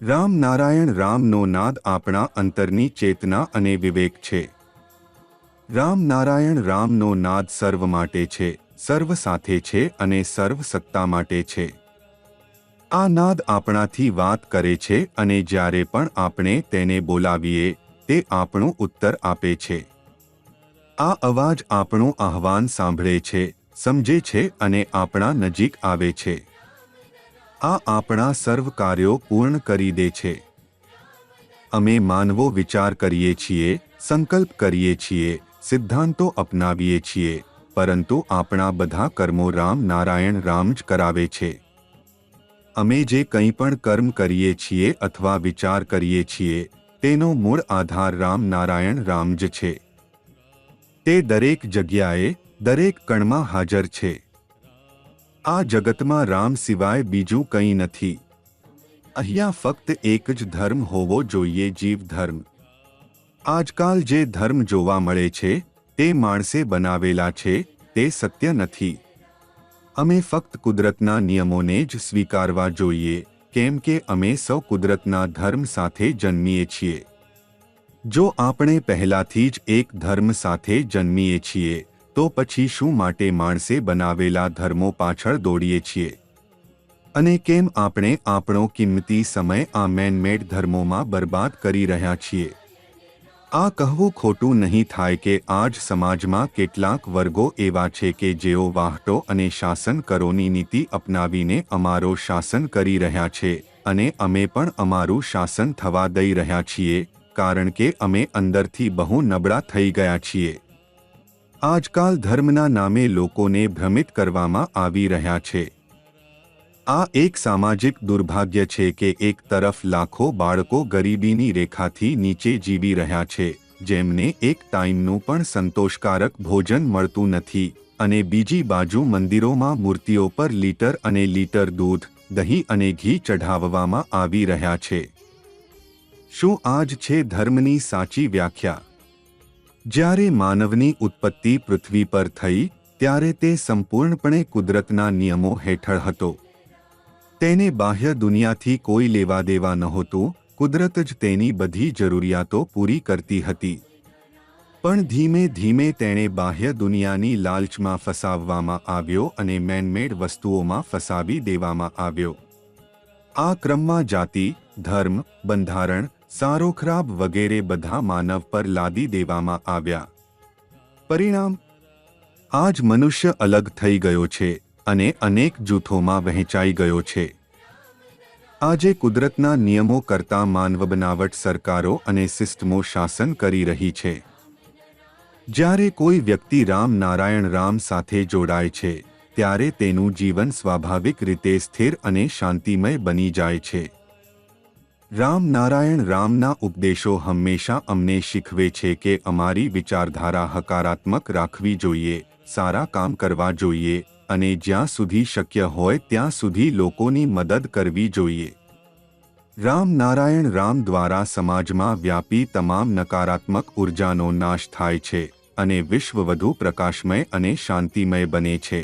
રામ નારાયણ રામનો નાદ આપણા અંતરની ચેતના અને વિવેક છે. રામ નારાયણ રામનો નાદ સર્વ માટે છે, સર્વ સાથે છે અને સર્વ સત્તા માટે છે. આ નાદ આપણાથી વાત કરે છે અને જ્યારે પણ આપણે તેને બોલાવીએ તે આપણો ઉત્તર આપે છે. આ અવાજ આપણું આહ્વાન સાંભળે છે, સમજે છે અને આપણા નજીક આવે છે. આ આપણા સર્વ કાર્યો પૂર્ણ કરી દે છે. અમે માનવો વિચાર કરીએ છીએ, સંકલ્પ કરીએ છીએ, સિદ્ધાંતો અપનાવીએ છીએ, પરંતુ આપણા બધા કર્મો રામ નારાયણ રામ જ કરાવે છે. અમે જે કંઈ પણ કર્મ કરીએ છીએ અથવા વિચાર કરીએ છીએ તેનો મૂળ આધાર રામ નારાયણ રામ જ છે. તે દરેક જગ્યાએ, દરેક કણમાં હાજર છે. આ જગતમાં રામ સિવાય બીજું કંઈ નથી. અહીંયા ફક્ત એક જ ધર્મ હોવો જોઈએ, જીવ ધર્મ. આજકાલ જે ધર્મ જોવા મળે છે તે માણસે બનાવેલા છે, તે સત્ય નથી. અમે ફક્ત કુદરતના નિયમોને જ સ્વીકારવા જોઈએ, કેમ કે અમે સૌ કુદરતના ધર્મ સાથે જન્મીએ છીએ. જો આપણે પહેલાથી જ એક ધર્મ સાથે જન્મીએ છીએ તો પછી શું માટે માણસે બનાવેલા ધર્મો પાછળ દોડીએ છીએ? અને કેમ આપણે આપણો કિંમતી સમય આ મેનમેડ ધર્મોમાં બરબાદ કરી રહ્યા છીએ? આ કહેવું ખોટું નહીં થાય કે આજ સમાજમાં કેટલાક વર્ગો એવા છે કે જેઓ વાહટો અને શાસન કરોની નીતિ અપનાવીને અમારો શાસન કરી રહ્યા છે અને અમે પણ અમારું શાસન થવા દઈ રહ્યા છીએ, કારણ કે અમે અંદરથી બહુ નબળા થઈ ગયા છીએ. આજકાલ ધર્મના નામે લોકોને ભ્રમિત કરવામાં આવી રહ્યા છે. આ એક સામાજિક દુર્ભાગ્ય છે કે એક તરફ લાખો બાળકો ગરીબીની રેખાથી નીચે જીવી રહ્યા છે, જેમને એક ટાઈમનું પણ સંતોષકારક ભોજન મળતું નથી, અને બીજી બાજુ મંદિરોમાં મૂર્તિઓ પર લીટર અને લીટર દૂધ, દહીં અને ઘી ચઢાવવામાં આવી રહ્યા છે. શું આ જ છે ધર્મની સાચી વ્યાખ્યા? જ્યારે માનવની ઉત્પત્તિ પૃથ્વી પર થઈ ત્યારે તે સંપૂર્ણપણે કુદરતના નિયમો હેઠળ હતો. તેને બાહ્ય દુનિયાથી કોઈ લેવા દેવા નહોતું. કુદરત જ તેની બધી જરૂરિયાતો પૂરી કરતી હતી. પણ ધીમે ધીમે તેણે બાહ્ય દુનિયાની લાલચમાં ફસાવવામાં આવ્યો અને મેનમેડ વસ્તુઓમાં ફસાવી દેવામાં આવ્યો. આ ક્રમમાં જાતિ, ધર્મ, બંધારણ, સારો ખરાબ વગેરે બધા માનવ પર લાદી દેવામાં આવ્યા. પરિણામ? આજ મનુષ્ય અલગ થઈ ગયો છે અને અનેક જૂથોમાં વહેંચાઈ ગયો છે. આજે કુદરતના નિયમો કરતાં માનવ બનાવટ સરકારો અને સિસ્ટમો શાસન કરી રહી છે. જ્યારે કોઈ વ્યક્તિ રામ નારાયણ રામ સાથે જોડાય છે ત્યારે તેનું જીવન સ્વાભાવિક રીતે સ્થિર અને શાંતિમય બની જાય છે. રામ નારાયણ રામના ઉપદેશો હંમેશા અમને શીખવે છે કે અમારી વિચારધારા હકારાત્મક રાખવી જોઈએ, સારા કામ કરવા જોઈએ અને જ્યાં સુધી શક્ય હોય ત્યાં સુધી લોકોની મદદ કરવી જોઈએ. રામ નારાયણ રામ દ્વારા સમાજમાં વ્યાપી તમામ નકારાત્મક ઉર્જાનો નાશ થાય છે અને વિશ્વ વધુ પ્રકાશમય અને શાંતિમય બને છે.